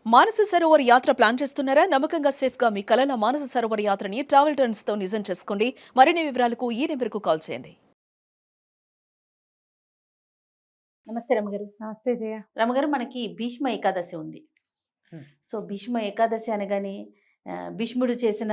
మానస సరోవర్ యాత్ర ప్లాన్ చేస్తున్నారా? నమ్మకంగా సేఫ్ గా మీ కలల మానస సరోవర్ యాత్రని ట్రావెల్ టర్న్స్ తో నిజం చేసుకోండి. మరిన్ని వివరాలకు ఈ నెంబర్కు కాల్ చేయండి. నమస్తే రమగారు. నమస్తే జయ. రమగారు, మనకి భీష్మ ఏకాదశి ఉంది. సో భీష్మ ఏకాదశి అనగానే భీష్ముడు చేసిన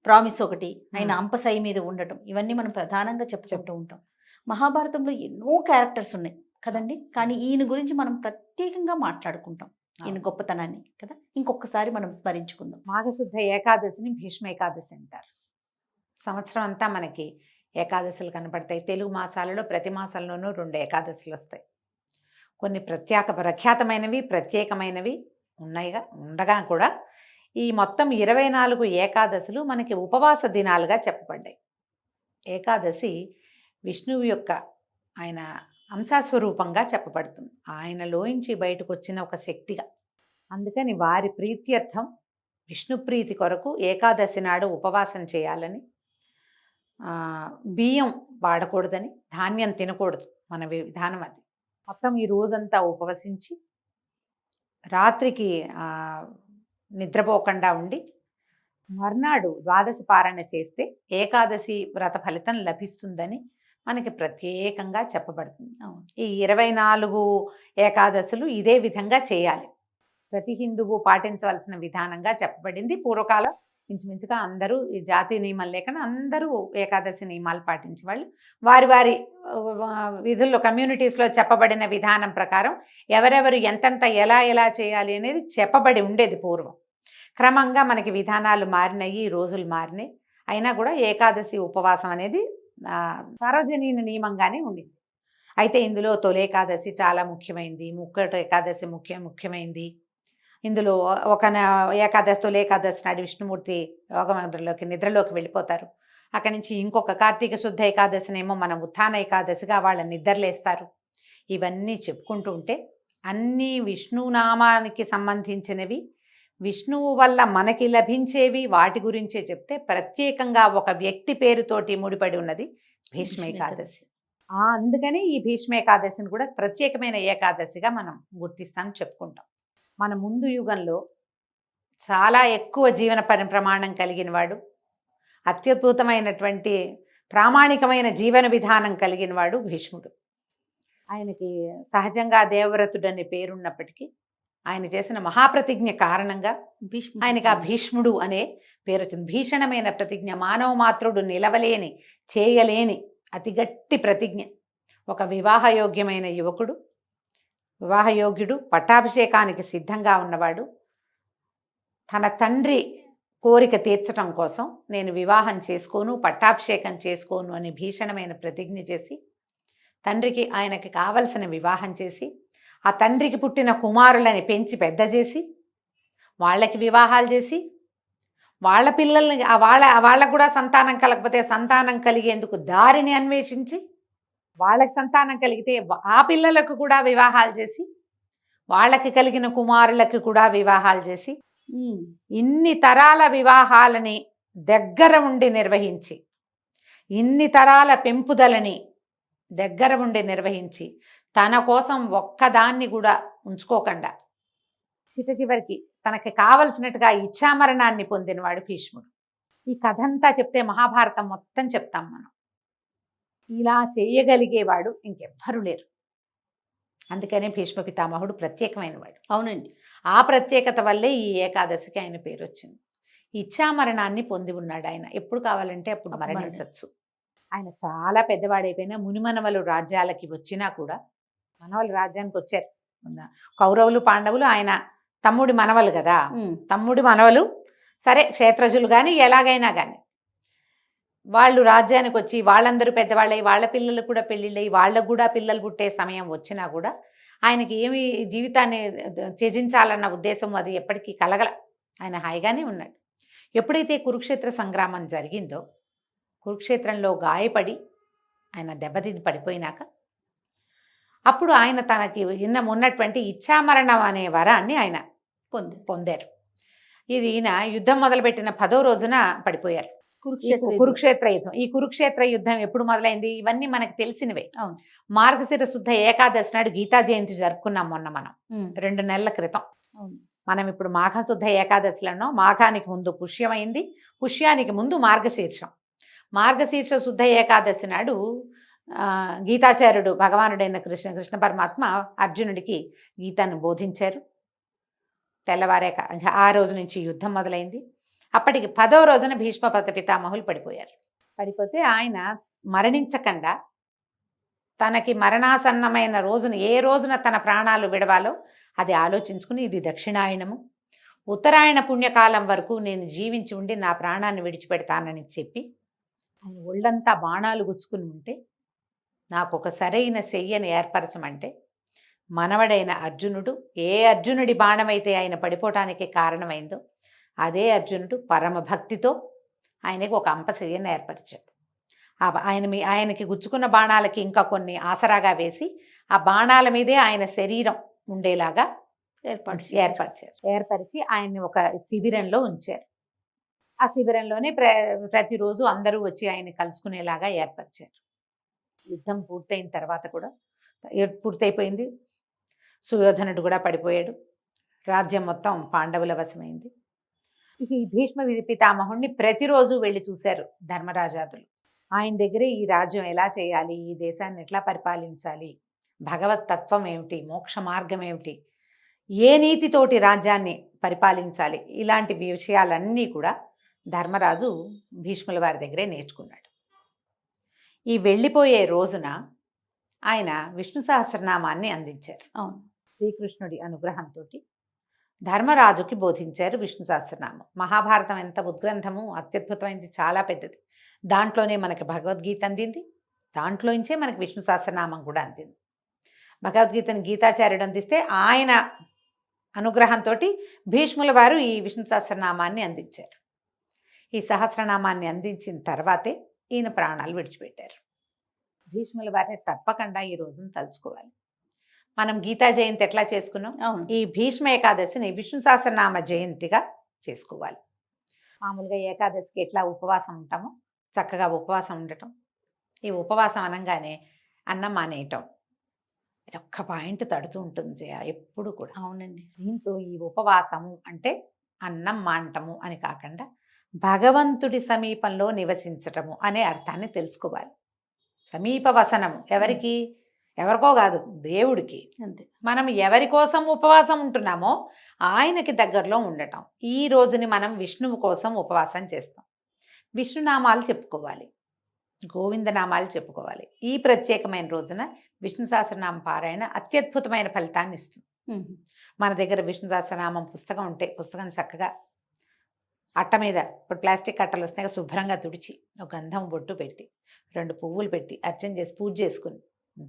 ప్రామిస్ ఒకటి, ఆయన అంపశయ్య మీద ఉండటం, ఇవన్నీ మనం ప్రధానంగా చెప్పుకుంటూ ఉంటాం. మహాభారతంలో ఎన్నో క్యారెక్టర్స్ ఉన్నాయి కదండి, కానీ ఈయన గురించి మనం ప్రత్యేకంగా మాట్లాడుకుంటాం, ఈయన గొప్పతనాన్ని కదా. ఇంకొకసారి మనం స్మరించుకుందాం. మాఘశుద్ధ ఏకాదశిని భీష్మ ఏకాదశి అంటారు. సంవత్సరం అంతా మనకి ఏకాదశులు కనపడతాయి. తెలుగు మాసాలలో ప్రతి మాసంలోనూ 2 ఏకాదశులు వస్తాయి. కొన్ని ప్రఖ్యాతమైనవి, ప్రత్యేకమైనవి ఉండగా కూడా ఈ మొత్తం 24 ఏకాదశులు మనకి ఉపవాస దినాలుగా చెప్పబడ్డాయి. ఏకాదశి విష్ణువు యొక్క ఆయన అంశస్వరూపంగా చెప్పబడుతుంది. ఆయనలోంచి బయటకు వచ్చిన ఒక శక్తిగా. అందుకని వారి ప్రీత్యర్థం, విష్ణు ప్రీతి కొరకు ఏకాదశి నాడు ఉపవాసం చేయాలని, బియ్యం వాడకూడదని, ధాన్యం తినకూడదు, మన విధానం అది. మొత్తం ఈ రోజంతా ఉపవసించి రాత్రికి నిద్రపోకుండా ఉండి మర్నాడు ద్వాదశి పారణ చేస్తే ఏకాదశి వ్రత ఫలితం లభిస్తుందని మనకి ప్రత్యేకంగా చెప్పబడుతుంది. ఈ 24 ఏకాదశులు ఇదే విధంగా చేయాలి. ప్రతి హిందువు పాటించవలసిన విధానంగా చెప్పబడింది. పూర్వకాలం ఇంచుమించుగా అందరూ ఈ జాతి నియమం లేకుండా అందరూ ఏకాదశి నియమాలు పాటించేవాళ్ళు. వారి వారి విధుల్లో, కమ్యూనిటీస్లో చెప్పబడిన విధానం ప్రకారం ఎవరెవరు ఎంతెంత ఎలా చేయాలి అనేది చెప్పబడి ఉండేది పూర్వం. క్రమంగా మనకి విధానాలు మారినాయి, రోజులు మారినాయి. అయినా కూడా ఏకాదశి ఉపవాసం అనేది సార్వజనీన నియమంగానే ఉండింది. అయితే ఇందులో తొలి ఏకాదశి చాలా ముఖ్యమైనది, ముక్కటి ఏకాదశి ముఖ్యమైనది. ఇందులో ఒక ఏకాదశి, తొలి ఏకాదశి నాడు విష్ణుమూర్తి నిద్రలోకి వెళ్ళిపోతారు. అక్కడి నుంచి ఇంకొక కార్తీక శుద్ధ ఏకాదశినేమో మనం ఉత్థాన ఏకాదశిగా వాళ్ళ నిద్రలేస్తారు. ఇవన్నీ చెప్పుకుంటూ ఉంటే అన్నీ విష్ణునామానికి సంబంధించినవి, విష్ణువు వల్ల మనకి లభించేవి, వాటి గురించే చెప్తే ప్రత్యేకంగా ఒక వ్యక్తి పేరుతోటి ముడిపడి ఉన్నది భీష్మ ఏకాదశి. అందుకని ఈ భీష్మ ఏకాదశిని కూడా ప్రత్యేకమైన ఏకాదశిగా మనం గుర్తిస్తాం, చెప్పుకుంటాం. మన ముందు యుగంలో చాలా ఎక్కువ జీవన ప్రమాణం కలిగిన వాడు, అత్యద్భుతమైనటువంటి ప్రామాణికమైన జీవన విధానం కలిగిన వాడు భీష్ముడు. ఆయనకి సహజంగా దేవవ్రతుడు అనే పేరున్నప్పటికీ ఆయన చేసిన మహాప్రతిజ్ఞ కారణంగా ఆయనకి ఆ భీష్ముడు అనే పేరు వచ్చింది. భీషణమైన ప్రతిజ్ఞ, మానవ మాత్రుడు నిలవలేని, చేయలేని అతి గట్టి ప్రతిజ్ఞ. ఒక వివాహయోగ్యమైన యువకుడు, వివాహయోగ్యుడు, పట్టాభిషేకానికి సిద్ధంగా ఉన్నవాడు, తన తండ్రి కోరిక తీర్చడం కోసం నేను వివాహం చేసుకోను, పట్టాభిషేకం చేసుకోను అని భీషణమైన ప్రతిజ్ఞ చేసి తండ్రికి ఆయనకి కావలసిన వివాహం చేసి ఆ తండ్రికి పుట్టిన కుమారులని పెంచి పెద్ద చేసి వాళ్ళకి వివాహాలు చేసి వాళ్ళ పిల్లల్ని వాళ్ళకు కూడా సంతానం కలగకపోతే సంతానం కలిగేందుకు దారిని అన్వేషించి వాళ్ళకి సంతానం కలిగితే ఆ పిల్లలకు కూడా వివాహాలు చేసి వాళ్ళకి కలిగిన కుమారులకు కూడా వివాహాలు చేసి ఇన్ని తరాల వివాహాలని దగ్గర ఉండి నిర్వహించి, ఇన్ని తరాల పెంపుదలని దగ్గర ఉండి నిర్వహించి, తన కోసం ఒక్కదాన్ని కూడా ఉంచుకోకుండా చివరికి తనకి కావలసినట్టుగా ఇచ్ఛామరణాన్ని పొందినవాడు భీష్ముడు. ఈ కథంతా చెప్తే మహాభారతం మొత్తం చెప్తాం మనం. ఇలా చేయగలిగేవాడు ఇంకెవ్వరూ లేరు. అందుకనే భీష్మ పితామహుడు ప్రత్యేకమైన వాడు. అవునండి, ఆ ప్రత్యేకత వల్లే ఈ ఏకాదశికి ఆయన పేరు వచ్చింది. ఇచ్ఛామరణాన్ని పొంది ఉన్నాడు ఆయన. ఎప్పుడు కావాలంటే అప్పుడు మరణించవచ్చు. ఆయన చాలా పెద్దవాడైపోయినా మునిమనవలు రాజ్యాలకి వచ్చినా కూడా, మనవలు రాజ్యానికి వచ్చారు, కౌరవులు పాండవులు ఆయన తమ్ముడి మనవలు కదా, తమ్ముడి మనవలు సరే క్షేత్రజులు కానీ ఎలాగైనా కానీ వాళ్ళు రాజ్యానికి వచ్చి వాళ్ళందరూ పెద్దవాళ్ళై వాళ్ళ పిల్లలు కూడా పెళ్ళిళ్ళయి వాళ్ళకు కూడా పిల్లలు పుట్టే సమయం వచ్చినా కూడా ఆయనకి ఏమి జీవితాన్ని త్యజించాలన్న ఉద్దేశం అది ఎప్పటికీ కలగల. ఆయన హాయిగానే ఉన్నాడు. ఎప్పుడైతే కురుక్షేత్ర సంగ్రామం జరిగిందో, కురుక్షేత్రంలో గాయపడి ఆయన దెబ్బతిని పడిపోయినాక అప్పుడు ఆయన తనకి ఉన్నటువంటి ఇచ్ఛామరణం అనే వరాన్ని ఆయన పొందారు. ఇది ఈయన యుద్ధం మొదలుపెట్టిన 10వ రోజున పడిపోయారు. కురుక్షేత్ర యుద్ధం. ఈ కురుక్షేత్ర యుద్ధం ఎప్పుడు మొదలైంది ఇవన్నీ మనకు తెలిసినవే. మార్గశిర శుద్ధ ఏకాదశి నాడు గీతా జయంతి జరుపుకున్నాం మొన్న మనం, 2 నెలల క్రితం. మనం ఇప్పుడు మాఘశుద్ధ ఏకాదశిలో మాఘానికి ముందు పుష్యమైంది, పుష్యానికి ముందు మార్గశీర్షం. మార్గశీర్ష శుద్ధ ఏకాదశి నాడు గీతాచార్యుడు భగవానుడైన కృష్ణ పరమాత్మ అర్జునుడికి గీతను బోధించారు. తెల్లవారాక ఆ రోజు నుంచి యుద్ధం మొదలైంది. అప్పటికి 10వ రోజున భీష్మ పితామహులు పడిపోయారు. పడిపోతే ఆయన మరణించకుండా తనకి మరణాసన్నమైన రోజున ఏ రోజున తన ప్రాణాలు విడవాలో అది ఆలోచించుకుని, ఇది దక్షిణాయనము, ఉత్తరాయణ పుణ్యకాలం వరకు నేను జీవించి ఉండి నా ప్రాణాన్ని విడిచిపెడతానని చెప్పి ఆయన ఒళ్ళంతా బాణాలు గుచ్చుకుని ఉంటే నాకు ఒక సరైన శయ్యను ఏర్పరచమంటే మనవడైన అర్జునుడు, ఏ అర్జునుడి బాణమైతే ఆయన పడిపోవటానికి కారణమైందో అదే అర్జునుడు పరమ భక్తితో ఆయనకు ఒక అంపశయ్యను ఏర్పరిచాడు. ఆయనకి గుచ్చుకున్న బాణాలకి ఇంకా కొన్ని ఆసరాగా వేసి ఆ బాణాల మీదే ఆయన శరీరం ఉండేలాగా ఏర్పరిచి ఆయన్ని ఒక శిబిరంలో ఉంచారు. ఆ శిబిరంలోనే ప్రతిరోజు అందరూ వచ్చి ఆయన్ని కలుసుకునేలాగా ఏర్పరిచారు. యుద్ధం పూర్తయిన తర్వాత కూడా పూర్తయిపోయింది. సుయోధనుడు కూడా పడిపోయాడు. రాజ్యం మొత్తం పాండవుల వశమైంది. ఈ భీష్మ పితామహుణ్ణి ప్రతిరోజు వెళ్ళి చూశారు ధర్మరాజాదులు. ఆయన దగ్గరే ఈ రాజ్యం ఎలా చేయాలి, ఈ దేశాన్ని ఎట్లా పరిపాలించాలి, భగవత్ తత్వం ఏమిటి, మోక్ష మార్గం ఏమిటి, ఏ నీతితోటి రాజ్యాన్ని పరిపాలించాలి, ఇలాంటి విషయాలన్నీ కూడా ధర్మరాజు భీష్ముల వారి దగ్గరే నేర్చుకున్నాడు. ఈ వెళ్ళిపోయే రోజున ఆయన విష్ణు సహస్రనామాన్ని అందించారు. అవును, శ్రీకృష్ణుడి అనుగ్రహంతో ధర్మరాజుకి బోధించారు విష్ణు సహస్రనామం. మహాభారతం ఎంత ఉద్గ్రంథము, అత్యద్భుతమైనది, చాలా పెద్దది. దాంట్లోనే మనకి భగవద్గీత అందింది, దాంట్లోంచే మనకి విష్ణు సహస్రనామం కూడా అందింది. భగవద్గీతను గీతాచార్యుడు అందిస్తే ఆయన అనుగ్రహంతో భీష్ముల వారు ఈ విష్ణు సహస్రనామాన్ని అందించారు. ఈ సహస్రనామాన్ని అందించిన తర్వాతే ఈయన ప్రాణాలు విడిచిపెట్టారు. భీష్ముల వారిని తప్పకుండా ఈ రోజును తలుచుకోవాలి. మనం గీతా జయంతి ఎట్లా చేసుకున్నాం, ఈ భీష్మ ఏకాదశిని విష్ణు సహస్రనామ జయంతిగా చేసుకోవాలి. మామూలుగా ఏకాదశికి ఎట్లా ఉపవాసం ఉంటామో చక్కగా ఉపవాసం ఉండటం. ఈ ఉపవాసం అనగానే అన్నం మానేయటం, ఇది ఒక్క పాయింట్ తడుతూ ఉంటుంది జయ ఎప్పుడు కూడా. అవునండి. దీంతో ఈ ఉపవాసము అంటే అన్నం మానటము అని కాకుండా భగవంతుడి సమీపంలో నివసించటము అనే అర్థాన్ని తెలుసుకోవాలి. సమీప వసనము ఎవరికి, ఎవరికో కాదు, దేవుడికి. అంతే. మనం ఎవరి కోసం ఉపవాసం ఉంటున్నామో ఆయనకి దగ్గరలో ఉండటం. ఈ రోజుని మనం విష్ణువు కోసం ఉపవాసం చేస్తాం. విష్ణునామాలు చెప్పుకోవాలి, గోవిందనామాలు చెప్పుకోవాలి. ఈ ప్రత్యేకమైన రోజున విష్ణు సహస్రనామ పారాయణ అత్యద్భుతమైన ఫలితాన్ని ఇస్తుంది. మన దగ్గర విష్ణు సహస్రనామం పుస్తకం ఉంటే పుస్తకం చక్కగా అట్ట మీద, ఇప్పుడు ప్లాస్టిక్ అట్టలు వస్తాయి, శుభ్రంగా తుడిచి ఒక గంధం బొట్టు పెట్టి 2 పువ్వులు పెట్టి అర్చన చేసి పూజ చేసుకుని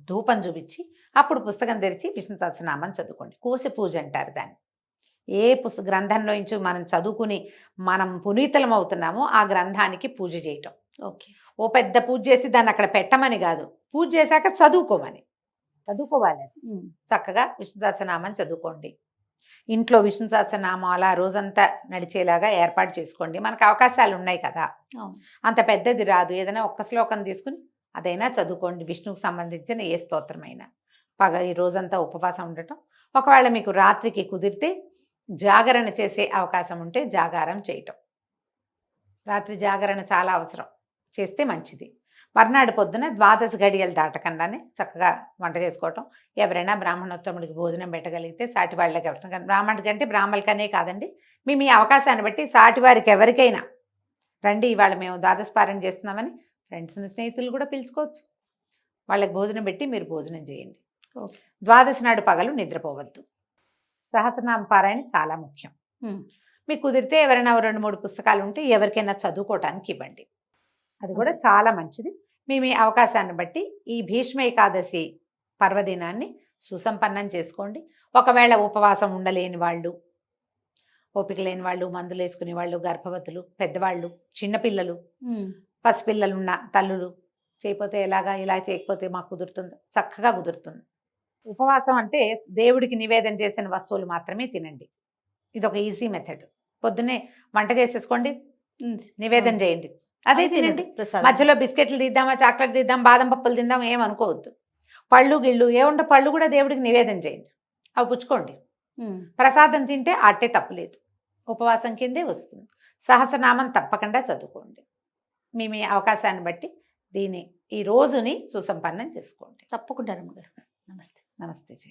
ధూపం చూపించి అప్పుడు పుస్తకం తెరిచి విష్ణు సహస్రనామం చదువుకోండి. కోసి పూజ అంటారు దాన్ని. ఏ గ్రంథంలో నుంచి మనం చదువుకుని మనం పునీతలం అవుతున్నామో ఆ గ్రంథానికి పూజ చేయటం. ఓకే. ఓ పెద్ద పూజ చేసి దాన్ని అక్కడ పెట్టమని కాదు, పూజ చేశాక చదువుకోమని. చదువుకోవాలి. చక్కగా విష్ణు సహస్రనామం చదువుకోండి. ఇంట్లో విష్ణు సహస్రనామం అలా రోజంతా నడిచేలాగా ఏర్పాటు చేసుకోండి. మనకు అవకాశాలు ఉన్నాయి కదా, అంత పెద్దది రాదు, ఏదైనా ఒక్క శ్లోకం తీసుకుని అదైనా చదువుకోండి. విష్ణువుకు సంబంధించిన ఏ స్తోత్రమైనా ఈ రోజంతా ఉపవాసం ఉండటం. ఒకవేళ మీకు రాత్రికి కుదిరితే జాగరణ చేసే అవకాశం ఉంటే జాగారం చేయటం. రాత్రి జాగరణ చాలా అవసరం, చేస్తే మంచిది. మర్నాడు పొద్దున 12 గడియలు దాటకుండానే చక్కగా వంట చేసుకోవటం. ఎవరైనా బ్రాహ్మణోత్తముడికి భోజనం పెట్టగలిగితే సాటి వాళ్ళకి ఎవరికైనా, బ్రాహ్మణుడికి అంటే బ్రాహ్మణులకనే కాదండి, మీ అవకాశాన్ని బట్టి సాటి వారికి ఎవరికైనా రండి, ఇవాళ మేము ద్వాదశపారాయణ చేస్తున్నామని ఫ్రెండ్స్ని స్నేహితులు కూడా పిలుచుకోవచ్చు. వాళ్ళకి భోజనం పెట్టి మీరు భోజనం చేయండి. ద్వాదశి నాడు పగలు నిద్రపోవద్దు. సహస్రనామ పారాయణ చాలా ముఖ్యం. మీకు కుదిరితే ఎవరైనా 2-3 పుస్తకాలు ఉంటే ఎవరికైనా చదువుకోవటానికి ఇవ్వండి, అది కూడా చాలా మంచిది. మీ అవకాశాన్ని బట్టి ఈ భీష్మ ఏకాదశి పర్వదినాన్ని సుసంపన్నం చేసుకోండి. ఒకవేళ ఉపవాసం ఉండలేని వాళ్ళు, ఓపిక లేని వాళ్ళు, మందులు వేసుకునే వాళ్ళు, గర్భవతులు, పెద్దవాళ్ళు, చిన్నపిల్లలు, పసిపిల్లలున్న తల్లులు చేయకపోతే ఎలాగా, ఇలా చేయకపోతే మాకు కుదురుతుంది, చక్కగా కుదురుతుంది. ఉపవాసం అంటే దేవుడికి నివేదన చేసిన వస్తువులు మాత్రమే తినండి. ఇది ఒక ఈజీ మెథడ్. పొద్దున్నే వంట చేసేసుకోండి, నివేదన చేయండి, అదే తినండి. మధ్యలో బిస్కెట్లు తీద్దామా, చాక్లెట్ తీద్దాం, బాదం పప్పులు తిందాం ఏమనుకోవద్దు. పళ్ళు గిళ్ళు ఏముంటే పళ్ళు కూడా దేవుడికి నివేదన చేయండి, అవి పుచ్చుకోండి. ప్రసాదం తింటే అట్టే తప్పులేదు, ఉపవాసం కిందే వస్తుంది. సహస్రనామం తప్పకుండా చదువుకోండి. మీ అవకాశాన్ని బట్టి ఈ రోజుని సుసంపన్నం చేసుకోండి. తప్పకుండా రమ్మగారు. నమస్తే. నమస్తే జీ.